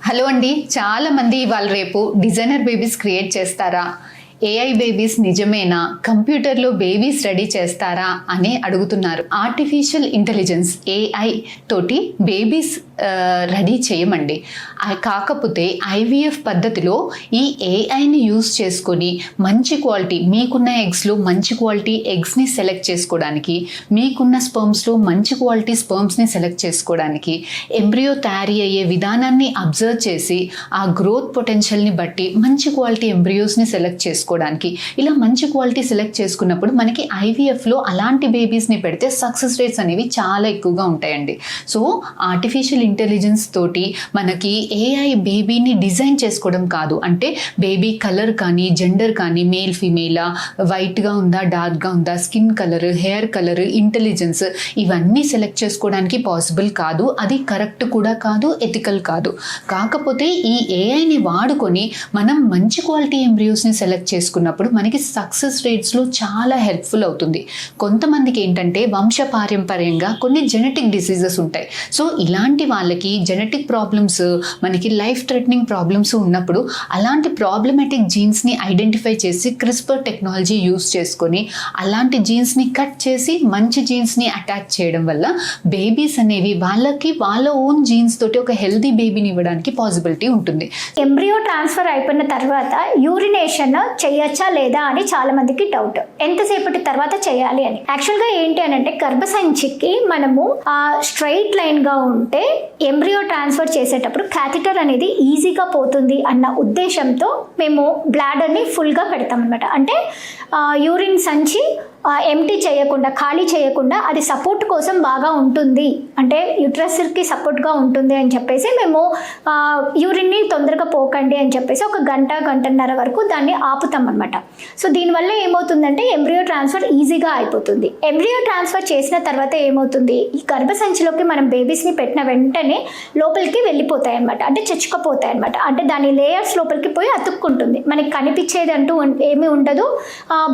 Hello అండి, చాలా మంది ఇవాళ రేపు డిజైనర్ బేబీస్ క్రియేట్ చేస్తారా, ఏఐ బేబీస్ నిజమేనా, కంప్యూటర్లో బేబీస్ రెడీ చేస్తారా అని అడుగుతున్నారు. ఆర్టిఫిషియల్ ఇంటెలిజెన్స్ ఏఐ తోటి బేబీస్ రెడీ చేయమండి. కాకపోతే ఐవీఎఫ్ పద్ధతిలో ఈ ఏఐని యూజ్ చేసుకొని మంచి క్వాలిటీ, మీకున్న ఎగ్స్లో మంచి క్వాలిటీ ఎగ్స్ని సెలెక్ట్ చేసుకోవడానికి, మీకున్న స్పర్మ్స్లో మంచి క్వాలిటీ స్పర్మ్స్ని సెలెక్ట్ చేసుకోవడానికి, ఎంబ్రియో తయారీ అయ్యే విధానాన్ని అబ్జర్వ్ చేసి ఆ గ్రోత్ పొటెన్షియల్ని బట్టి మంచి క్వాలిటీ ఎంబ్రియోస్ని సెలెక్ట్ చేసుకోవడానికి, ఇలా మంచి క్వాలిటీ సెలెక్ట్ చేసుకున్నప్పుడు మనకి ఐవీఎఫ్లో అలాంటి బేబీస్ని పెడితే సక్సెస్ రేట్స్ అనేవి చాలా ఎక్కువగా ఉంటాయండి. సో ఆర్టిఫిషియల్ ఇంటెలిజెన్స్ తోటి మనకి ఏఐ బేబీని డిజైన్ చేసుకోవడం కాదు, అంటే బేబీ కలర్ కానీ జెండర్ కానీ మేల్ ఫీమేలా, వైట్గా ఉందా డార్క్గా ఉందా, skin colour, hair colour, intelligence ఇవన్నీ సెలెక్ట్ చేసుకోవడానికి పాసిబుల్ కాదు. అది కరెక్ట్ కూడా కాదు, ఎథికల్ కాదు. కాకపోతే ఈ ఏఐని వాడుకొని మనం మంచి క్వాలిటీ ఎంబ్రియోస్ని సెలెక్ట్ చేసుకున్నప్పుడు మనకి సక్సెస్ రేట్స్లో చాలా హెల్ప్ఫుల్ అవుతుంది. కొంతమందికి ఏంటంటే వంశపారంపర్యంగా కొన్ని జెనెటిక్ డిసీజెస్ ఉంటాయి. సో ఇలాంటి వాళ్ళకి జెనెటిక్ ప్రాబ్లమ్స్, మనకి లైఫ్ థ్రెటనింగ్ ప్రాబ్లమ్స్ ఉన్నప్పుడు అలాంటి ప్రాబ్లమాటిక్ జీన్స్ని ఐడెంటిఫై చేసి క్రిస్పర్ టెక్నాలజీ యూస్ చేసుకొని అలాంటి జీన్స్ని కట్ చేసి మంచి జీన్స్ని అటాచ్ చేయడం వల్ల బేబీస్ అనేవి వాళ్ళకి వాళ్ళ ఓన్ జీన్స్ తోటి ఒక హెల్దీ బేబీని ఇవ్వడానికి పాసిబిలిటీ ఉంటుంది. ఎంబ్రియో ట్రాన్స్ఫర్ అయిపోయిన తర్వాత యూరినేషన్ చేయొచ్చా లేదా అని చాలా మందికి డౌట్. ఎంతసేపటి తర్వాత చేయాలి అని. యాక్చువల్గా ఏంటి అని అంటే గర్భసంచికి మనము స్ట్రైట్ లైన్ గా ఉంటే ఎంబ్రియో ట్రాన్స్ఫర్ చేసేటప్పుడు క్యాథెటర్ అనేది ఈజీగా పోతుంది అన్న ఉద్దేశంతో మేము బ్లాడర్ని ఫుల్గా పెడతాం అనమాట. అంటే యూరిన్ సంచి ఎంటీ చేయకుండా, ఖాళీ చేయకుండా అది సపోర్ట్ కోసం బాగా ఉంటుంది, అంటే యూట్రస్కి సపోర్ట్గా ఉంటుంది అని చెప్పేసి మేము యూరిన్ని తొందరగా పోకండి అని చెప్పేసి ఒక గంటన్నర వరకు దాన్ని ఆపుతాం అనమాట. సో దీనివల్ల ఏమవుతుందంటే ఎంబ్రియో ట్రాన్స్ఫర్ ఈజీగా అయిపోతుంది. ఎంబ్రియో ట్రాన్స్ఫర్ చేసిన తర్వాత ఏమవుతుంది, ఈ గర్భసంచిలోకి మనం బేబీస్ని పెట్టిన వెంటనే లోపలికి వెళ్ళిపోతాయి అనమాట, అంటే చచ్చుకపోతాయి అనమాట. అంటే దాని లేయర్స్ లోపలికి పోయి అతుక్కుంటుంది. మనకి కనిపించేది అంటూ ఏమీ ఉండదు,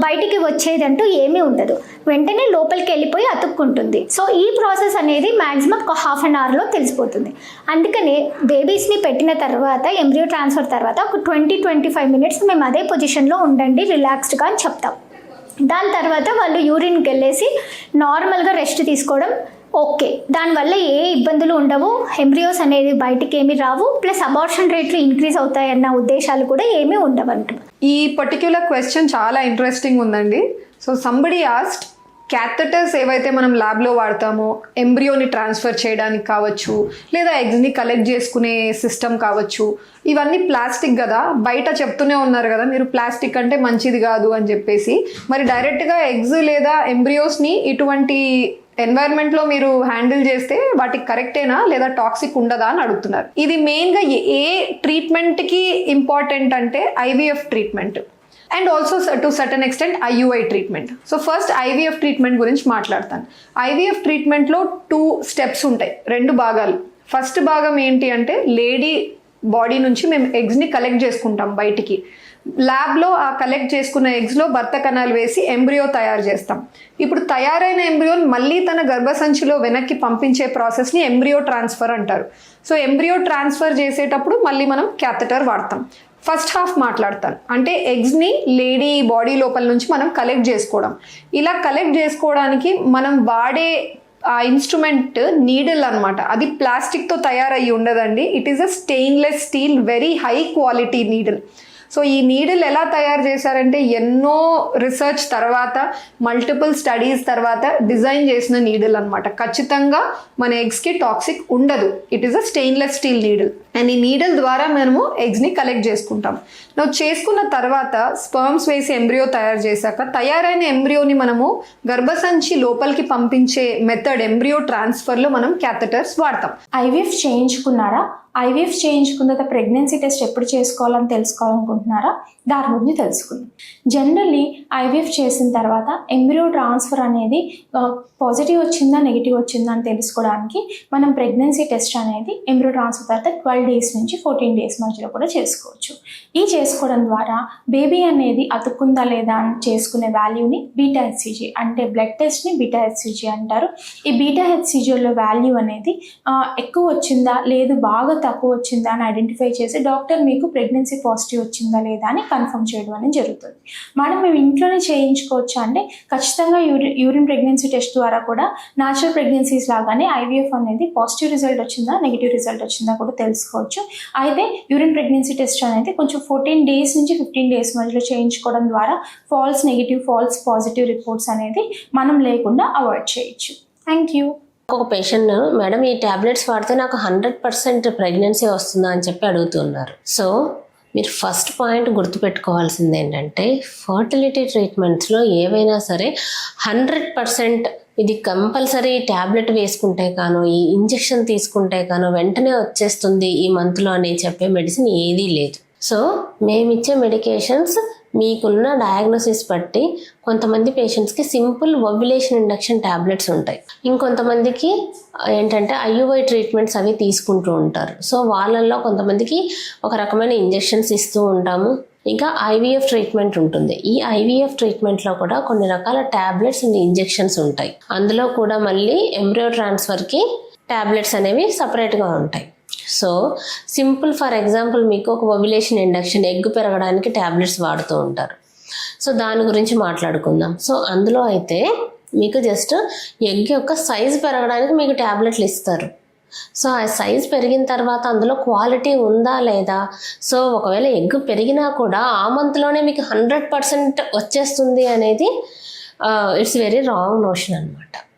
బయటికి వచ్చేది అంటూ ఏమీ ఉండదు, వెంటనే లోపలికి వెళ్ళిపోయి అతుక్కుంటుంది. సో ఈ ప్రాసెస్ అనేది మ్యాక్సిమం ఒక హాఫ్ అన్ అవర్లో తెలిసిపోతుంది. అందుకని బేబీస్ని పెట్టిన తర్వాత ఎంబ్రియో ట్రాన్స్ఫర్ తర్వాత ఒక 20-25 మినిట్స్ మేము అదే పొజిషన్లో ఉండండి రిలాక్స్డ్గా అని చెప్తాం. దాని తర్వాత వాళ్ళు యూరిన్కి వెళ్ళేసి నార్మల్గా రెస్ట్ తీసుకోవడం ఓకే. దానివల్ల ఏ ఇబ్బందులు ఉండవు, ఎంబ్రియోస్ అనేది బయటికి ఏమీ రావు, ప్లస్ అబార్షన్ రేట్లు ఇంక్రీజ్ అవుతాయన్న ఉద్దేశాలు కూడా ఏమీ ఉండవంట. ఈ పర్టిక్యులర్ క్వశ్చన్ చాలా ఇంట్రెస్టింగ్ ఉందండి. సో సంబడి ఆస్క్డ్, క్యాథెటర్స్ ఏవైతే మనం ల్యాబ్లో వాడతామో ఎంబ్రియోని ట్రాన్స్ఫర్ చేయడానికి కావచ్చు, లేదా ఎగ్స్ని కలెక్ట్ చేసుకునే సిస్టమ్ కావచ్చు, ఇవన్నీ ప్లాస్టిక్ కదా, బయట చెప్తూనే ఉన్నారు కదా మీరు ప్లాస్టిక్ అంటే మంచిది కాదు అని చెప్పేసి. మరి డైరెక్ట్గా ఎగ్స్ లేదా ఎంబ్రియోస్ని ఇటువంటి ఎన్వైరన్మెంట్లో మీరు హ్యాండిల్ చేస్తే వాటికి కరెక్టేనా లేదా టాక్సిక్ ఉండదా అని అడుగుతున్నారు. ఇది మెయిన్గా ఏ ట్రీట్మెంట్కి ఇంపార్టెంట్ అంటే IVF treatment and also to certain extent IUI treatment. So first IVF treatment గురించి మాట్లాడతాను. ఐవీఎఫ్ ట్రీట్మెంట్లో 2 స్టెప్స్ ఉంటాయి, 2 భాగాలు. ఫస్ట్ భాగం ఏంటి అంటే లేడీ బాడీ నుంచి మేము ఎగ్స్ని కలెక్ట్ చేసుకుంటాం బయటికి. ల్యాబ్లో ఆ కలెక్ట్ చేసుకున్న ఎగ్స్లో భర్త కణాలు వేసి ఎంబ్రియో తయారు చేస్తాం. ఇప్పుడు తయారైన ఎంబ్రియోని మళ్ళీ తన గర్భసంచిలో వెనక్కి పంపించే ప్రాసెస్ని ఎంబ్రియో ట్రాన్స్ఫర్ అంటారు. సో ఎంబ్రియో ట్రాన్స్ఫర్ చేసేటప్పుడు మళ్ళీ మనం క్యాథెటర్ వాడతాం. ఫస్ట్ హాఫ్ మాట్లాడతాను, అంటే ఎగ్స్ని లేడీ బాడీ లోపల నుంచి మనం కలెక్ట్ చేసుకోవడం. ఇలా కలెక్ట్ చేసుకోవడానికి మనం వాడే ఆ ఇన్స్ట్రుమెంట్ నీడిల్ అనమాట. అది ప్లాస్టిక్తో తయారయ్యి ఉండదండి, it is a stainless steel very high quality needle. So ఈ నీడిల్ ఎలా తయారు చేశారంటే ఎన్నో రీసెర్చ్ తర్వాత, మల్టిపుల్ స్టడీస్ తర్వాత డిజైన్ చేసిన నీడిల్ అనమాట. ఖచ్చితంగా మన ఎగ్స్కి టాక్సిక్ ఉండదు. It is a stainless steel needle and ఈ నీడిల్ ద్వారా మనము ఎగ్స్ని కలెక్ట్ చేసుకుంటాం. నువ్వు చేసుకున్న తర్వాత స్పర్మ్స్ వేసి ఎంబ్రియో తయారు చేశాక తయారైన ఎంబ్రియోని మనము గర్భసంచి లోపలికి పంపించే మెథడ్ ఎంబ్రియో ట్రాన్స్ఫర్లో మనం క్యాథెటర్స్ వాడతాం. ఐవీఎఫ్ చేయించుకున్నారా? ఐవీఎఫ్ చేయించుకున్న తర్వాత ప్రెగ్నెన్సీ టెస్ట్ ఎప్పుడు చేసుకోవాలని తెలుసుకోవాలనుకుంటున్నారా? దాని గురించి తెలుసుకుందాం. జనరల్లీ ఐవీఎఫ్ చేసిన తర్వాత ఎంబ్రియో ట్రాన్స్ఫర్ అనేది పాజిటివ్ వచ్చిందా నెగిటివ్ వచ్చిందా అని తెలుసుకోవడానికి మనం ప్రెగ్నెన్సీ టెస్ట్ అనేది ఎంబ్రియో ట్రాన్స్ఫర్ తర్వాత 12 days నుంచి 14 days మధ్యలో కూడా చేసుకోవచ్చు. ఈ చేసుకోవడం ద్వారా బేబీ అనేది అతుక్కుందా లేదా అని చేసుకునే వాల్యూని బీటా హెచ్సిజీ, అంటే బ్లడ్ టెస్ట్ని బీటా హెచ్సిజీ అంటారు. ఈ బీటా హెచ్సిజీలో వాల్యూ అనేది ఎక్కువ వచ్చిందా లేదు బాగా తక్కువ వచ్చిందా అని ఐడెంటిఫై చేసి డాక్టర్ మీకు ప్రెగ్నెన్సీ పాజిటివ్ వచ్చిందా లేదా అని కన్ఫర్మ్ చేయడం అనేది జరుగుతుంది. మేము ఇంట్లోనే చేయించుకోవచ్చా అంటే ఖచ్చితంగా యూరిన్ ప్రెగ్నెన్సీ టెస్ట్ ద్వారా కూడా న్యాచురల్ ప్రెగ్నెన్సీస్ లాగానే ఐవీఎఫ్ అనేది పాజిటివ్ రిజల్ట్ వచ్చిందా నెగిటివ్ రిజల్ట్ వచ్చిందా కూడా తెలుసుకోవచ్చు. అయితే యూరిన్ ప్రెగ్నెన్సీ టెస్ట్ అనేది కొంచెం 14 days నుంచి 15 days మధ్యలో చేయించుకోవడం ద్వారా false negative false positive reports అనేది మనం లేకుండా అవాయిడ్ చేయొచ్చు. Thank you. ఒక పేషెంట్ మేడం ఈ టాబ్లెట్స్ వాడితే నాకు 100% ప్రెగ్నెన్సీ వస్తుందా అని చెప్పి అడుగుతున్నారు. సో మీరు ఫస్ట్ పాయింట్ గుర్తుపెట్టుకోవాల్సింది ఏంటంటే ఫర్టిలిటీ ట్రీట్మెంట్స్లో ఏవైనా సరే 100% ఇది కంపల్సరీ ట్యాబ్లెట్ వేసుకుంటే కాను ఈ ఇంజెక్షన్ తీసుకుంటే కాను వెంటనే వచ్చేస్తుంది ఈ మంత్లో అని చెప్పే మెడిసిన్ ఏదీ లేదు. సో మేమిచ్చే మెడికేషన్స్ మీకున్న డయాగ్నోసిస్ బట్టి కొంతమంది పేషెంట్స్కి సింపుల్ ఓవ్యులేషన్ ఇండక్షన్ ట్యాబ్లెట్స్ ఉంటాయి, ఇంకొంతమందికి ఏంటంటే ఐయుఐ ట్రీట్మెంట్స్ అవి తీసుకుంటూ ఉంటారు. సో వాళ్ళల్లో కొంతమందికి ఒక రకమైన ఇంజెక్షన్స్ ఇస్తూ ఉంటాము. ఇంకా ఐవీఎఫ్ ట్రీట్మెంట్ ఉంటుంది. ఈ ఐవీఎఫ్ ట్రీట్మెంట్లో కూడా కొన్ని రకాల ట్యాబ్లెట్స్ అండ్ ఇంజెక్షన్స్ ఉంటాయి. అందులో కూడా మళ్ళీ ఎంబ్రియో ట్రాన్స్ఫర్కి ట్యాబ్లెట్స్ అనేవి సపరేట్గా ఉంటాయి. సో సింపుల్ ఫర్ ఎగ్జాంపుల్ మీకు ఒక ఓవ్యులేషన్ ఇండక్షన్ ఎగ్ పెరగడానికి ట్యాబ్లెట్స్ వాడుతూ ఉంటారు. సో దాని గురించి మాట్లాడుకుందాం. సో అందులో అయితే మీకు జస్ట్ ఎగ్ యొక్క సైజు పెరగడానికి మీకు ట్యాబ్లెట్లు ఇస్తారు. సో ఆ సైజ్ పెరిగిన తర్వాత అందులో క్వాలిటీ ఉందా లేదా, సో ఒకవేళ ఎగ్ పెరిగినా కూడా ఆ మంత్లోనే మీకు 100% వచ్చేస్తుంది అనేది ఇట్స్ వెరీ రాంగ్ నోషన్ అనమాట.